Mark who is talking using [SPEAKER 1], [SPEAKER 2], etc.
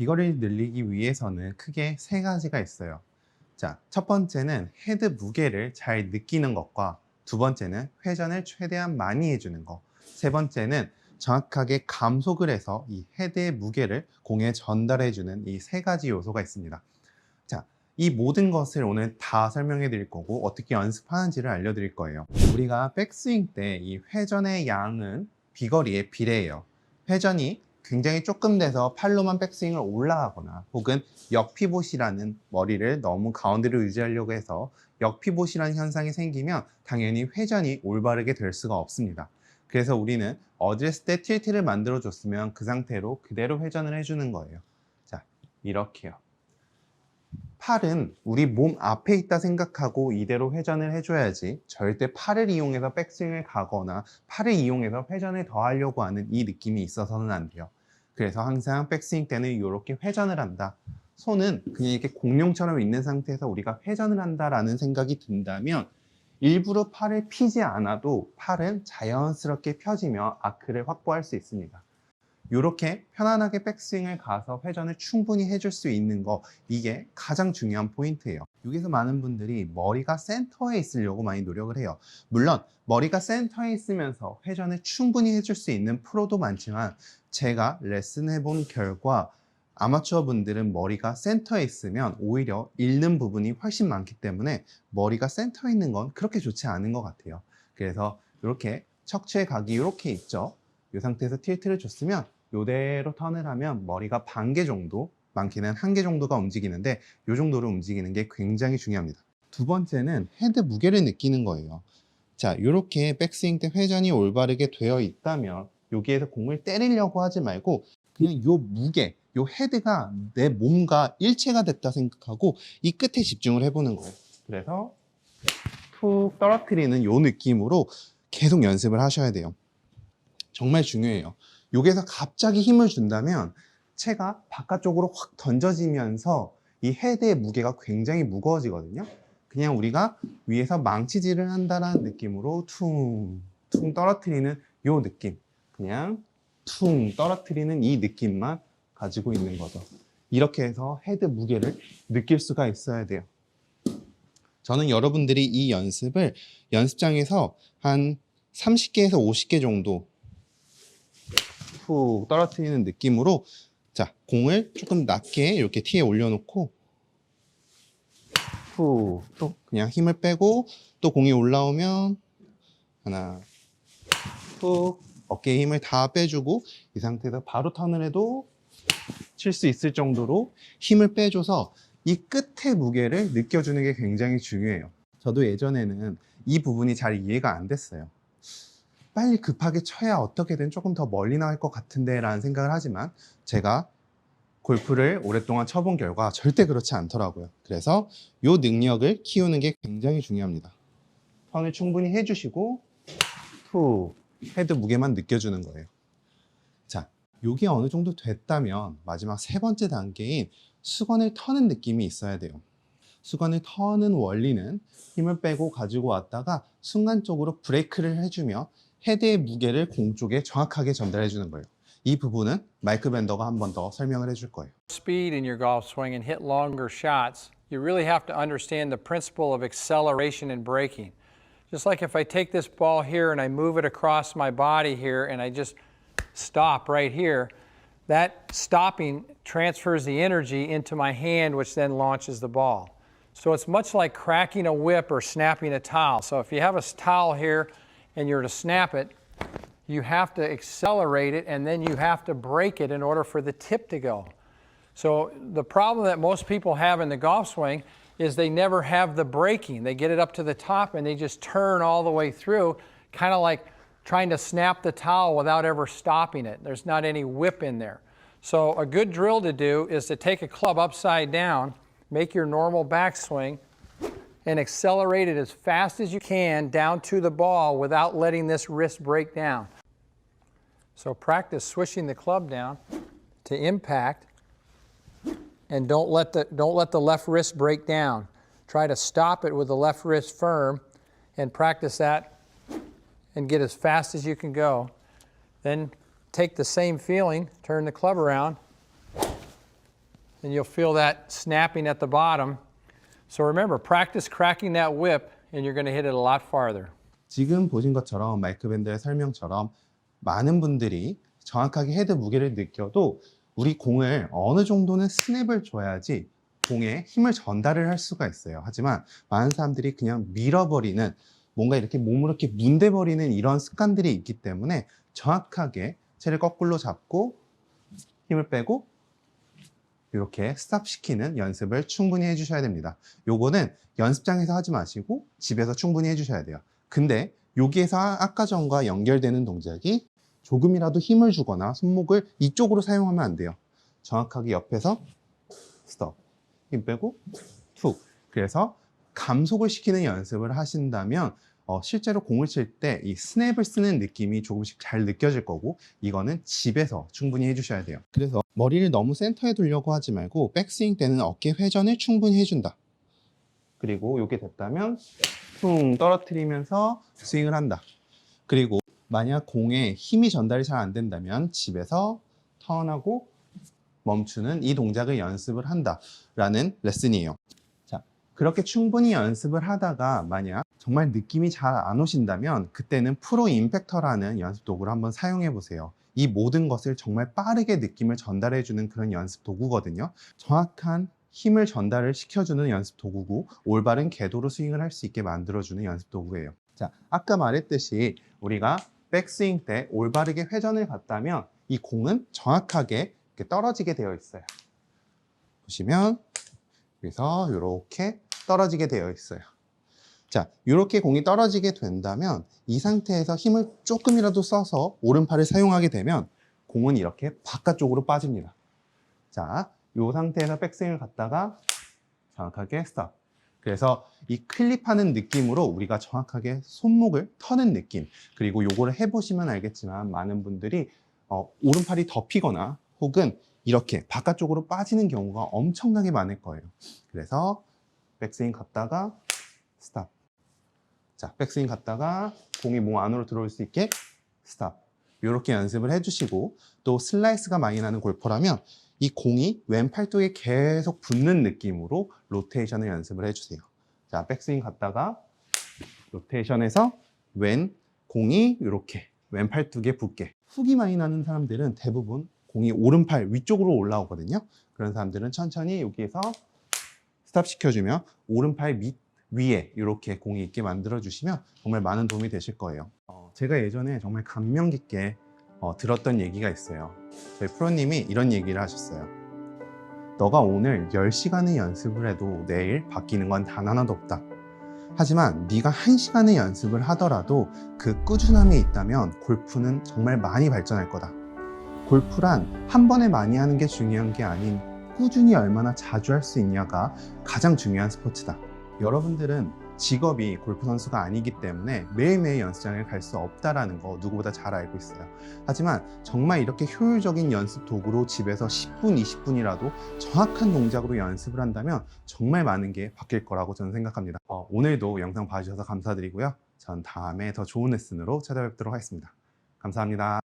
[SPEAKER 1] 비거리를 늘리기 위해서는 크게 세 가지가 있어요. 자, 첫 번째는 헤드 무게를 잘 느끼는 것과 두 번째는 회전을 최대한 많이 해주는 것, 세 번째는 정확하게 감속을 해서 이 헤드의 무게를 공에 전달해주는 이 세 가지 요소가 있습니다. 자, 이 모든 것을 오늘 다 설명해 드릴 거고 어떻게 연습하는지를 알려드릴 거예요. 우리가 백스윙 때 이 회전의 양은 비거리에 비례해요. 회전이 굉장히 조금 돼서 팔로만 백스윙을 올라가거나 혹은 역피봇이라는 머리를 너무 가운데로 유지하려고 해서 역피봇이라는 현상이 생기면 당연히 회전이 올바르게 될 수가 없습니다. 그래서 우리는 어드레스 때 틸트를 만들어 줬으면 그 상태로 그대로 회전을 해주는 거예요. 자, 이렇게요. 팔은 우리 몸 앞에 있다 생각하고 이대로 회전을 해줘야지 절대 팔을 이용해서 백스윙을 가거나 팔을 이용해서 회전을 더 하려고 하는 이 느낌이 있어서는 안 돼요. 그래서 항상 백스윙 때는 이렇게 회전을 한다. 손은 그냥 이렇게 공룡처럼 있는 상태에서 우리가 회전을 한다라는 생각이 든다면 일부러 팔을 피지 않아도 팔은 자연스럽게 펴지며 아크를 확보할 수 있습니다. 이렇게 편안하게 백스윙을 가서 회전을 충분히 해줄 수 있는 거, 이게 가장 중요한 포인트예요. 여기서 많은 분들이 머리가 센터에 있으려고 많이 노력을 해요. 물론 머리가 센터에 있으면서 회전을 충분히 해줄 수 있는 프로도 많지만 제가 레슨 해본 결과 아마추어 분들은 머리가 센터에 있으면 오히려 잃는 부분이 훨씬 많기 때문에 머리가 센터에 있는 건 그렇게 좋지 않은 것 같아요. 그래서 이렇게 척추의 각이 이렇게 있죠. 이 상태에서 틸트를 줬으면 이대로 턴을 하면 머리가 반 개 정도, 많게는 한 개 정도가 움직이는데 이 정도로 움직이는 게 굉장히 중요합니다. 두 번째는 헤드 무게를 느끼는 거예요. 자, 이렇게 백스윙 때 회전이 올바르게 되어 있다면 여기에서 공을 때리려고 하지 말고 그냥 이 무게, 이 헤드가 내 몸과 일체가 됐다 생각하고 이 끝에 집중을 해보는 거예요. 그래서 툭 떨어뜨리는 이 느낌으로 계속 연습을 하셔야 돼요. 정말 중요해요. 여기에서 갑자기 힘을 준다면 채가 바깥쪽으로 확 던져지면서 이 헤드의 무게가 굉장히 무거워지거든요. 그냥 우리가 위에서 망치질을 한다는 느낌으로 퉁 떨어뜨리는 이 느낌, 그냥 퉁 떨어뜨리는 이 느낌만 가지고 있는 거죠. 이렇게 해서 헤드 무게를 느낄 수가 있어야 돼요. 저는 여러분들이 이 연습을 연습장에서 한 30개에서 50개 정도 훅 떨어뜨리는 느낌으로, 자, 공을 조금 낮게 이렇게 티에 올려놓고 훅 또 그냥 힘을 빼고 또 공이 올라오면 하나 훅 어깨에 힘을 다 빼주고 이 상태에서 바로 턴을 해도 칠 수 있을 정도로 힘을 빼줘서 이 끝의 무게를 느껴주는 게 굉장히 중요해요. 저도 예전에는 이 부분이 잘 이해가 안 됐어요. 빨리 급하게 쳐야 어떻게든 조금 더 멀리 나갈 것 같은데 라는 생각을 하지만 제가 골프를 오랫동안 쳐본 결과 절대 그렇지 않더라고요. 그래서 이 능력을 키우는 게 굉장히 중요합니다. 턴을 충분히 해주시고 툭 헤드 무게만 느껴주는 거예요. 자, 이게 어느 정도 됐다면 마지막 세 번째 단계인 수건을 터는 느낌이 있어야 돼요. 수건을 터는 원리는 힘을 빼고 가지고 왔다가 순간적으로 브레이크를 해주며 헤드의 무게를 공 쪽에 정확하게 전달해 주는 거예요. 이 부분은 마이크 밴더가 한 번 더 설명을 해줄 거예요.
[SPEAKER 2] Speed in your golf swing and hit longer shots, you really have to understand the principle of acceleration and braking. Just like if I take this ball here and I move it across my body here and I just stop right here, that stopping transfers the energy into my hand, which then launches the ball. So it's much like cracking a whip or snapping a towel. So if you have a towel here and you're to snap it, you have to accelerate it and then you have to break it in order for the tip to go. So the problem that most people have in the golf swing is they never have the braking. They get it up to the top and they just turn all the way through, kind of like trying to snap the towel without ever stopping it. There's not any whip in there. So a good drill to do is to take a club upside down, make your normal backswing, and accelerate it as fast as you can down to the ball without letting this wrist break down. So practice swishing the club down to impact, and don't let the left wrist break down. Try to stop it with the left wrist firm and practice that and get as fast as you can go. Then take the same feeling, turn the club around, and you'll feel that snapping at the bottom. So remember, practice cracking that whip and you're going to hit it a lot farther.
[SPEAKER 1] 지금 보신 것처럼 마이크 밴더의 설명처럼 많은 분들이 정확하게 헤드 무게를 느껴도 우리 공을 어느 정도는 스냅을 줘야지 공에 힘을 전달을 할 수가 있어요. 하지만 많은 사람들이 그냥 밀어버리는, 뭔가 이렇게 몸으로 이렇게 문대버리는 이런 습관들이 있기 때문에 정확하게 채를 거꾸로 잡고 힘을 빼고 이렇게 스탑시키는 연습을 충분히 해주셔야 됩니다. 요거는 연습장에서 하지 마시고 집에서 충분히 해주셔야 돼요. 근데 여기에서 아까 전과 연결되는 동작이 조금이라도 힘을 주거나 손목을 이쪽으로 사용하면 안 돼요. 정확하게 옆에서 스톱, 힘 빼고 툭. 그래서 감속을 시키는 연습을 하신다면 실제로 공을 칠 때 이 스냅을 쓰는 느낌이 조금씩 잘 느껴질 거고, 이거는 집에서 충분히 해주셔야 돼요. 그래서 머리를 너무 센터에 두려고 하지 말고 백스윙 때는 어깨 회전을 충분히 해준다. 그리고 이게 됐다면 퉁 떨어뜨리면서 스윙을 한다. 그리고 만약 공에 힘이 전달이 잘 안 된다면 집에서 턴하고 멈추는 이 동작을 연습을 한다라는 레슨이에요. 자, 그렇게 충분히 연습을 하다가 만약 정말 느낌이 잘 안 오신다면 그때는 프로 임팩터라는 연습 도구를 한번 사용해 보세요. 이 모든 것을 정말 빠르게 느낌을 전달해 주는 그런 연습 도구거든요. 정확한 힘을 전달을 시켜주는 연습 도구고, 올바른 궤도로 스윙을 할 수 있게 만들어주는 연습 도구예요. 자, 아까 말했듯이 우리가 백스윙 때 올바르게 회전을 갔다면 이 공은 정확하게 이렇게 떨어지게 되어 있어요. 보시면 여기서 이렇게 떨어지게 되어 있어요. 자, 이렇게 공이 떨어지게 된다면 이 상태에서 힘을 조금이라도 써서 오른팔을 사용하게 되면 공은 이렇게 바깥쪽으로 빠집니다. 자, 이 상태에서 백스윙을 갔다가 정확하게 스탑. 그래서 이 클립하는 느낌으로 우리가 정확하게 손목을 터는 느낌, 그리고 요거를 해보시면 알겠지만 많은 분들이 오른팔이 덮이거나 혹은 이렇게 바깥쪽으로 빠지는 경우가 엄청나게 많을 거예요. 그래서 백스윙 갔다가 스탑. 자, 백스윙 갔다가 공이 몸 안으로 들어올 수 있게 스탑. 이렇게 연습을 해주시고, 또 슬라이스가 많이 나는 골퍼라면 이 공이 왼 팔뚝에 계속 붙는 느낌으로 로테이션을 연습을 해주세요. 자, 백스윙 갔다가 로테이션에서 왼 공이 이렇게 왼 팔뚝에 붙게. 훅이 많이 나는 사람들은 대부분 공이 오른팔 위쪽으로 올라오거든요. 그런 사람들은 천천히 여기에서 스탑 시켜주며 오른팔 위에 이렇게 공이 있게 만들어 주시면 정말 많은 도움이 되실 거예요. 제가 예전에 정말 감명 깊게 들었던 얘기가 있어요. 저희 프로님이 이런 얘기를 하셨어요. 너가 오늘 10시간의 연습을 해도 내일 바뀌는 건 단 하나도 없다. 하지만 네가 1시간의 연습을 하더라도 그 꾸준함이 있다면 골프는 정말 많이 발전할 거다. 골프란 한 번에 많이 하는 게 중요한 게 아닌 꾸준히 얼마나 자주 할 수 있냐가 가장 중요한 스포츠다. 여러분들은 직업이 골프 선수가 아니기 때문에 매일매일 연습장에 갈 수 없다라는 거 누구보다 잘 알고 있어요. 하지만 정말 이렇게 효율적인 연습 도구로 집에서 10분, 20분이라도 정확한 동작으로 연습을 한다면 정말 많은 게 바뀔 거라고 저는 생각합니다. 오늘도 영상 봐주셔서 감사드리고요. 전 다음에 더 좋은 레슨으로 찾아뵙도록 하겠습니다. 감사합니다.